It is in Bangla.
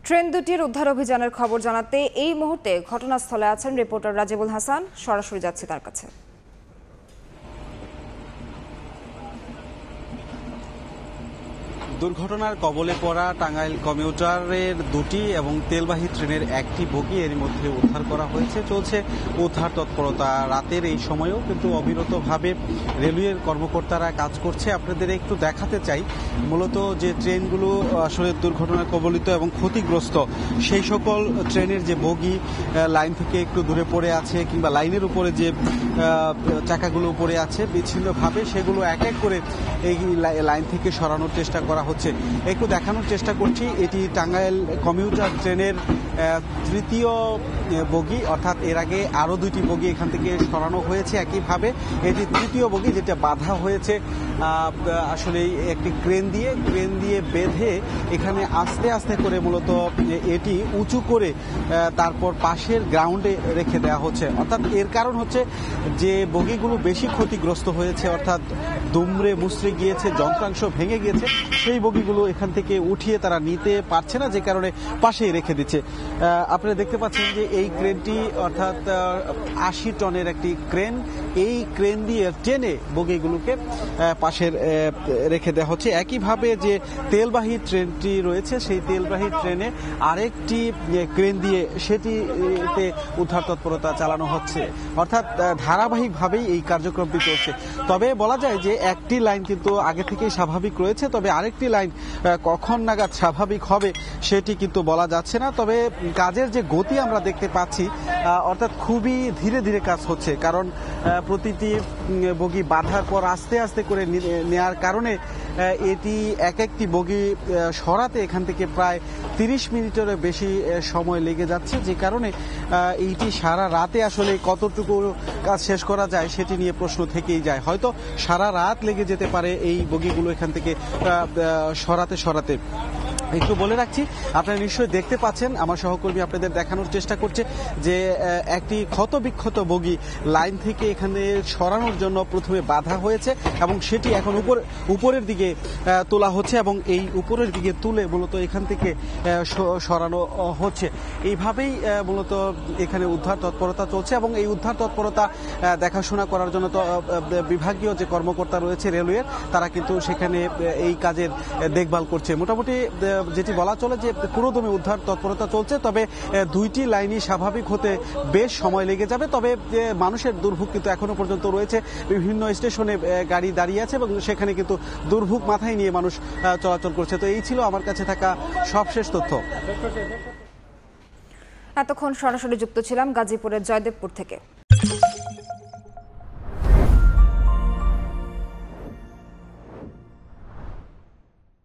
ট্রেন দুটির উদ্ধার অভিযানের খবর জানাতে এই মুহূর্তে ঘটনাস্থলে আছেন রিপোর্টার রাজিবুল হাসান। সরাসরি যাচ্ছি তার কাছে। দুর্ঘটনার কবলে পড়া টাঙ্গাইল কমিউটারের দুটি এবং তেলবাহী ট্রেনের একটি বগি এর মধ্যে উদ্ধার করা হয়েছে। চলছে উদ্ধার তৎপরতা। রাতের এই সময়েও কিন্তু অবিরতভাবে রেলওয়ের কর্মকর্তারা কাজ করছে। আপনাদের একটু দেখাতে চাই মূলত যে ট্রেনগুলো আসলে দুর্ঘটনার কবলিত এবং ক্ষতিগ্রস্ত, সেই সকল ট্রেনের যে বগি লাইন থেকে একটু দূরে পড়ে আছে কিংবা লাইনের উপরে যে চাকাগুলো পড়ে আছে বিচ্ছিন্নভাবে, সেগুলো এক এক করে এই লাইন থেকে সরানোর চেষ্টা করা হচ্ছে। একটু দেখানোর চেষ্টা করছি, এটি টাঙ্গাইল কমিউটার ট্রেনের তৃতীয় বগি, অর্থাৎ এর আগে আরও দুটি বগি এখান থেকে সরানো হয়েছে একইভাবে। এটি তৃতীয় বগি যেটা বাধা হয়েছে আসলে একটি ক্রেন দিয়ে বেঁধে এখানে আস্তে আস্তে করে মূলত এটি উঁচু করে তারপর পাশের গ্রাউন্ডে রেখে দেওয়া হচ্ছে। অর্থাৎ এর কারণ হচ্ছে যে বগিগুলো বেশি ক্ষতিগ্রস্ত হয়েছে, অর্থাৎ দুমড়ে মুচড়ে গিয়েছে, যন্ত্রাংশ ভেঙে গিয়েছে, সেই বগিগুলো এখান থেকে উঠিয়ে তারা নিতে পারছে না, যে কারণে পাশেই রেখে দিচ্ছে। আপনারা দেখতে পাচ্ছেন যে এই ক্রেনটি অর্থাৎ 80 টনের একটি ক্রেন, এই ক্রেন দিয়ে টেনে বগিগুলোকে পাশের রেখে দেওয়া হচ্ছে। একইভাবে যে তেলবাহী ট্রেনটি রয়েছে, সেই তেলবাহী ট্রেনে আরেকটি ক্রেন দিয়ে সেটিতে উদ্ধার তৎপরতা চালানো হচ্ছে। অর্থাৎ ধারাবাহিকভাবেই এই কার্যক্রমটি চলছে। তবে বলা যায় যে একটি লাইন কিন্তু আগে থেকেই স্বাভাবিক রয়েছে, তবে আরেকটি লাইন কখন নাগাদ স্বাভাবিক হবে সেটি কিন্তু বলা যাচ্ছে না। তবে কাজের যে গতি আমরা দেখতে পাচ্ছি, অর্থাৎ খুবই ধীরে ধীরে কাজ হচ্ছে, কারণ প্রতিটি বগি বাঁধার পর আস্তে আস্তে করে নেয়ার কারণে এটি এক একটি বগি সরাতে এখান থেকে প্রায় 30 মিনিটেরও বেশি সময় লেগে যাচ্ছে, যে কারণে এইটি সারা রাতে আসলে কতটুকু কাজ শেষ করা যায় সেটি নিয়ে প্রশ্ন থেকেই যায়। হয়তো সারা রাত লেগে যেতে পারে এই বগিগুলো এখান থেকে সরাতে। একটু বলে রাখছি, আপনারা নিশ্চয়ই দেখতে পাচ্ছেন, আমার সহকর্মী আপনাদের দেখানোর চেষ্টা করছে যে একটি ক্ষতবিক্ষত বগি লাইন থেকে এখানে সরানোর জন্য প্রথমে বাধা হয়েছে এবং সেটি এখন উপরের দিকে তোলা হচ্ছে এবং এই উপরের দিকে তুলে মূলত এখান থেকে সরানো হচ্ছে। এইভাবেই মূলত এখানে উদ্ধার তৎপরতা চলছে এবং এই উদ্ধার তৎপরতা দেখাশোনা করার জন্য তো বিভাগীয় যে কর্মকর্তা রয়েছে রেলওয়ের, তারা কিন্তু সেখানে এই কাজের দেখভাল করছে। মোটামুটি যেটি বলা চলে যে পুরোদমে উদ্ধার তৎপরতা চলছে, তবে দুইটি লাইনই স্বাভাবিক হতে বেশ সময় লেগে যাবে। তবে মানুষের দুর্ভোগ কিন্তু এখনো পর্যন্ত রয়েছে, বিভিন্ন স্টেশনে গাড়ি দাঁড়িয়ে আছে এবং সেখানে কিন্তু দুর্ভোগ মাথায় নিয়ে মানুষ চলাচল করছে। তো এই ছিল আমার কাছে থাকা সবশেষ তথ্য। এতক্ষণ সরাসরি যুক্ত ছিলাম গাজীপুরের জয়দেবপুর থেকে।